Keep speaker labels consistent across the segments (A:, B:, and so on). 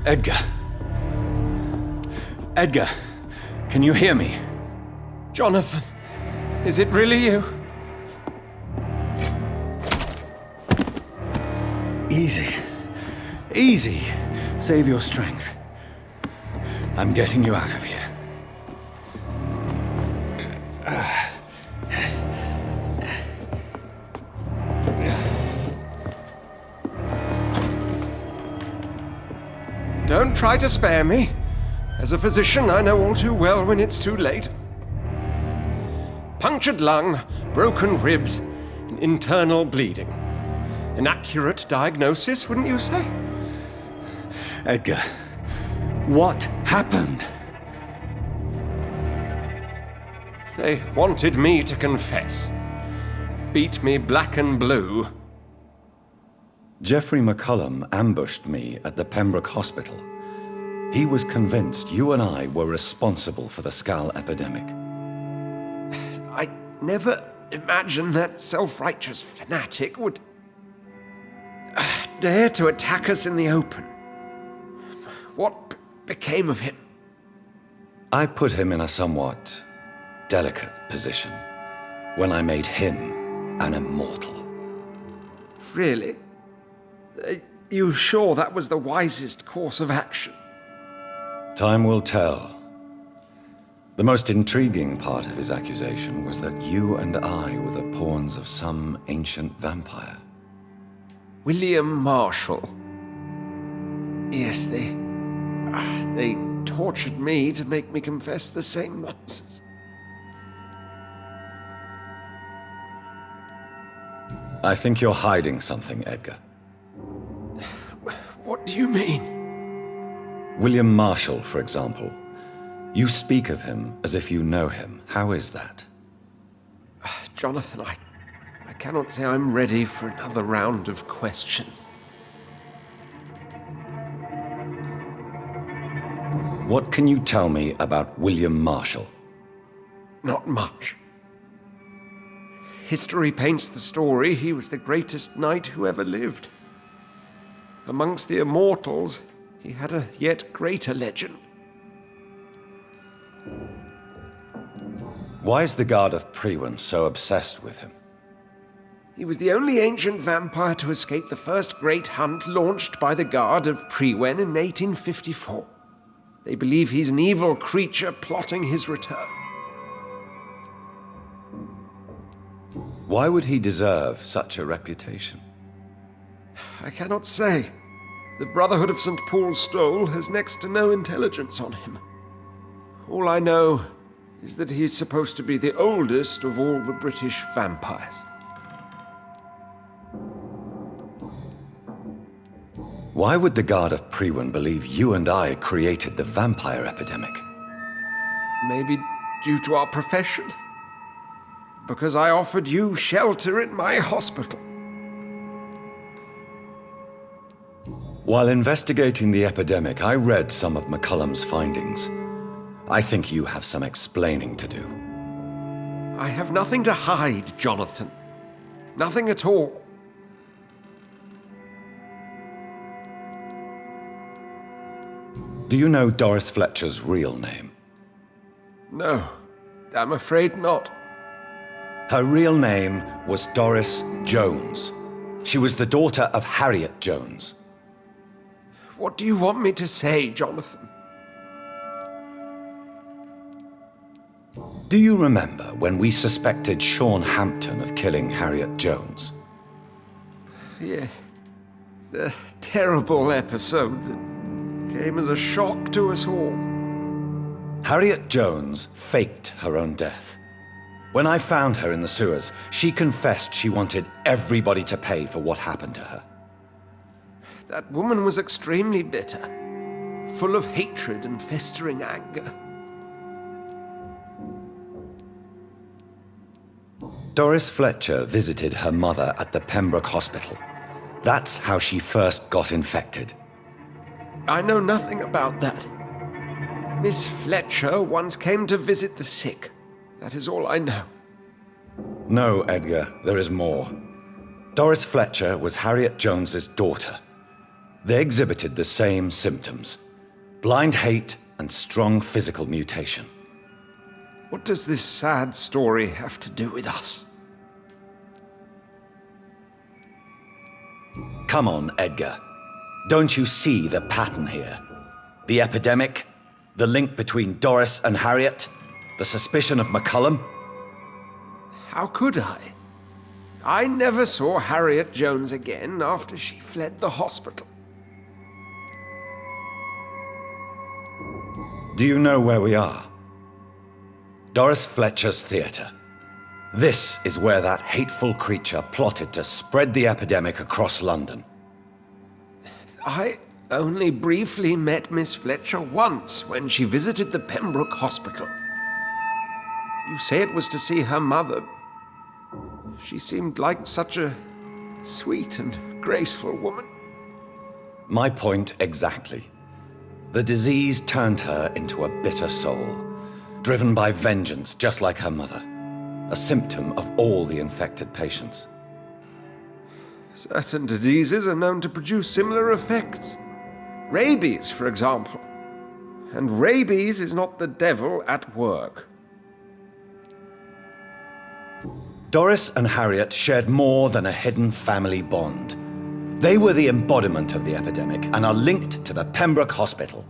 A: Edgar. Edgar, can you hear me?
B: Jonathan, is it really you?
A: Easy. Easy. Save your strength. I'm getting you out of here.
B: Don't try to spare me. As a physician, I know all too well when it's too late. Punctured lung, broken ribs, and internal bleeding. An accurate diagnosis, wouldn't you say?
A: Edgar, what happened?
B: They wanted me to confess. Beat me black and blue.
A: Geoffrey McCullum ambushed me at the Pembroke hospital. He was convinced you and I were responsible for the Skal epidemic.
B: I never imagined that self-righteous fanatic would dare to attack us in the open. What became of him?
A: I put him in a somewhat delicate position when I made him an immortal.
B: Really? You sure that was the wisest course of action?
A: Time will tell. The most intriguing part of his accusation was that you and I were the pawns of some ancient vampire.
B: William Marshall. Yes, they tortured me to make me confess the same nonsense.
A: I think you're hiding something, Edgar.
B: What do you mean?
A: William Marshall, for example. You speak of him as if you know him. How is that?
B: Jonathan, I cannot say I'm ready for another round of questions.
A: What can you tell me about William Marshall?
B: Not much. History paints the story he was the greatest knight who ever lived. Amongst the immortals, he had a yet greater legend.
A: Why is the Guard of Priwen so obsessed with him?
B: He was the only ancient vampire to escape the first great hunt launched by the Guard of Priwen in 1854. They believe he's an evil creature plotting his return.
A: Why would he deserve such a reputation?
B: I cannot say. The Brotherhood of St. Paul's Stole has next to no intelligence on him. All I know is that he's supposed to be the oldest of all the British vampires.
A: Why would the Guard of Priwen believe you and I created the vampire epidemic?
B: Maybe due to our profession? Because I offered you shelter in my hospital.
A: While investigating the epidemic, I read some of McCullum's findings. I think you have some explaining to do.
B: I have nothing to hide, Jonathan. Nothing at all.
A: Do you know Doris Fletcher's real name?
B: No, I'm afraid not.
A: Her real name was Doris Jones. She was the daughter of Harriet Jones.
B: What do you want me to say, Jonathan?
A: Do you remember when we suspected Sean Hampton of killing Harriet Jones?
B: Yes. The terrible episode that came as a shock to us all.
A: Harriet Jones faked her own death. When I found her in the sewers, she confessed she wanted everybody to pay for what happened to her.
B: That woman was extremely bitter, full of hatred and festering anger.
A: Doris Fletcher visited her mother at the Pembroke hospital. That's how she first got infected.
B: I know nothing about that. Miss Fletcher once came to visit the sick. That is all I know.
A: No, Edgar, there is more. Doris Fletcher was Harriet Jones's daughter. They exhibited the same symptoms: blind hate and strong physical mutation.
B: What does this sad story have to do with us?
A: Come on, Edgar. Don't you see the pattern here? The epidemic, the link between Doris and Harriet, the suspicion of McCullum.
B: How could I? I never saw Harriet Jones again after she fled the hospital.
A: Do you know where we are? Doris Fletcher's theatre. This is where that hateful creature plotted to spread the epidemic across London.
B: I only briefly met Miss Fletcher once when she visited the Pembroke hospital. You say it was to see her mother. She seemed like such a sweet and graceful woman.
A: My point exactly. The disease turned her into a bitter soul, driven by vengeance just like her mother. A symptom of all the infected patients.
B: Certain diseases are known to produce similar effects. Rabies, for example. And rabies is not the devil at work.
A: Doris and Harriet shared more than a hidden family bond. They were the embodiment of the epidemic and are linked to the Pembroke Hospital.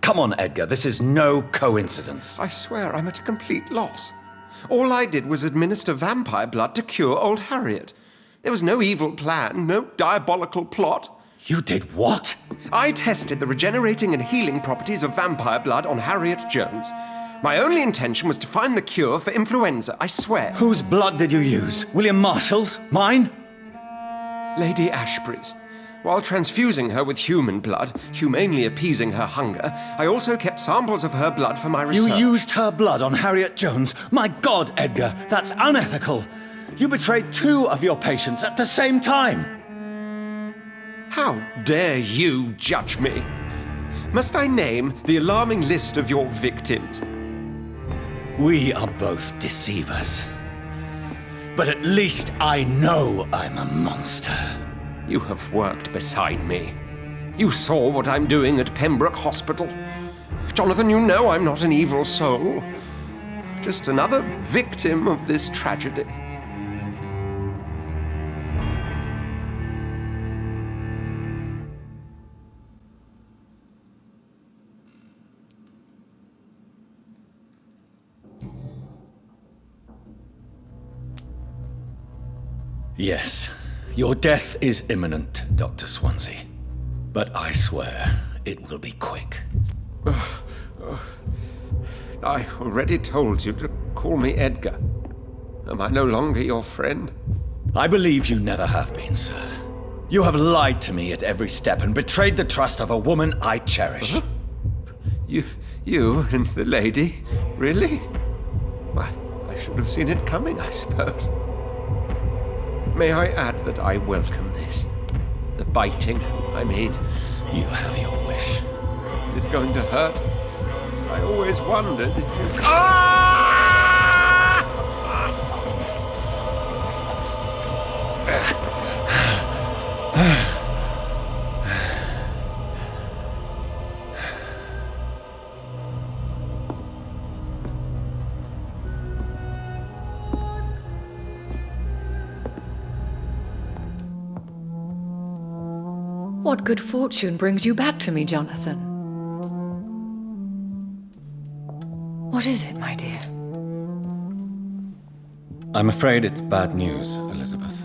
A: Come on, Edgar, this is no coincidence.
B: I swear I'm at a complete loss. All I did was administer vampire blood to cure old Harriet. There was no evil plan, no diabolical plot.
A: You did what?
B: I tested the regenerating and healing properties of vampire blood on Harriet Jones. My only intention was to find the cure for influenza, I swear.
A: Whose blood did you use? William Marshall's? Mine?
B: Lady Ashbury's. While transfusing her with human blood, humanely appeasing her hunger, I also kept samples of her blood for my research.
A: You used her blood on Harriet Jones? My God, Edgar, that's unethical. You betrayed 2 of your patients at the same time.
B: How dare you judge me? Must I name the alarming list of your victims?
A: We are both deceivers. But at least I know I'm a monster.
B: You have worked beside me. You saw what I'm doing at Pembroke Hospital. Jonathan, you know I'm not an evil soul. Just another victim of this tragedy.
A: Yes, your death is imminent, Dr. Swansea. But I swear it will be quick.
B: I already told you to call me Edgar. Am I no longer your friend?
A: I believe you never have been, sir. You have lied to me at every step and betrayed the trust of a woman I cherish.
B: You and the lady? Really? Why, I should have seen it coming, I suppose. May I add that I welcome this? The biting, I mean.
A: You have your wish.
B: Is it going to hurt? I always wondered if you...
C: What good fortune brings you back to me, Jonathan? What is it, my dear?
A: I'm afraid it's bad news, Elizabeth.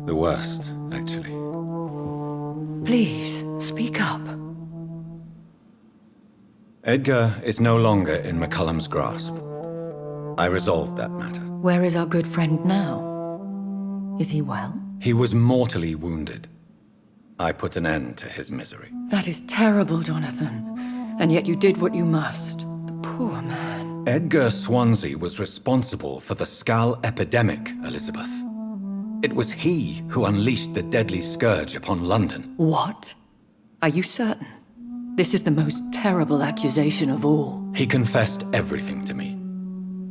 A: The worst, actually.
C: Please, speak up.
A: Edgar is no longer in McCullum's grasp. I resolved that matter.
C: Where is our good friend now? Is he well?
A: He was mortally wounded. I put an end to his misery.
C: That is terrible, Jonathan. And yet you did what you must. The poor man.
A: Edgar Swansea was responsible for the Skull epidemic, Elizabeth. It was he who unleashed the deadly scourge upon London.
C: What? Are you certain? This is the most terrible accusation of all.
A: He confessed everything to me.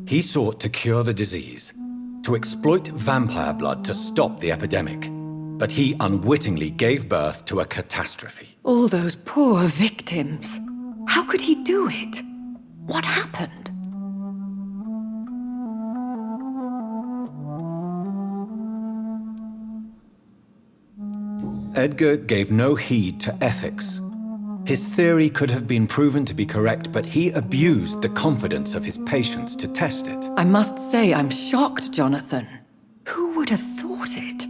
A: He sought to cure the disease, to exploit vampire blood to stop the epidemic. but he unwittingly gave birth to a catastrophe.
C: All those poor victims. How could he do it? What happened?
A: Edgar gave no heed to ethics. His theory could have been proven to be correct, but he abused the confidence of his patients to test it.
C: I must say I'm shocked, Jonathan. Who would have thought it?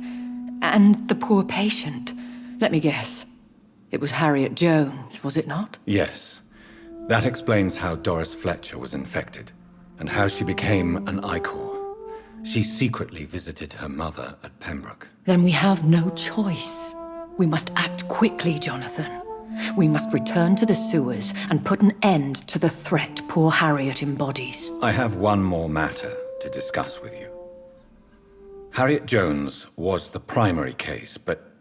C: And the poor patient. Let me guess. It was Harriet Jones, was it not?
A: Yes. That explains how Doris Fletcher was infected, and how she became an Icor. She secretly visited her mother at Pembroke.
C: Then we have no choice. We must act quickly, Jonathan. We must return to the sewers and put an end to the threat poor Harriet embodies.
A: I have one more matter to discuss with you. Harriet Jones was the primary case, but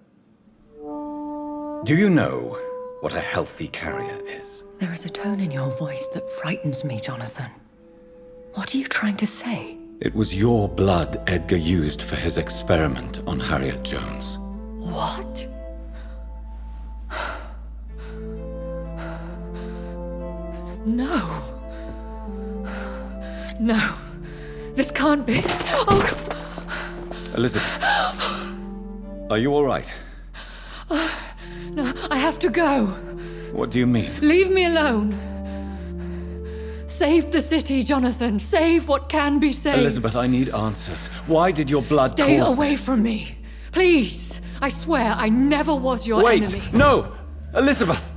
A: do you know what a healthy carrier is?
C: There is a tone in your voice that frightens me, Jonathan. What are you trying to say?
A: It was your blood Edgar used for his experiment on Harriet Jones.
C: What? No. No. This can't be. Oh,
A: Elizabeth, are you all right?
C: no, I have to go.
A: What do you mean?
C: Leave me alone. Save the city, Jonathan. Save what can be saved.
A: Elizabeth, I need answers. Why did your blood
C: Stay
A: cause
C: away
A: this?
C: from me. Please. I swear I never was your
A: Wait!
C: enemy.
A: No! Elizabeth!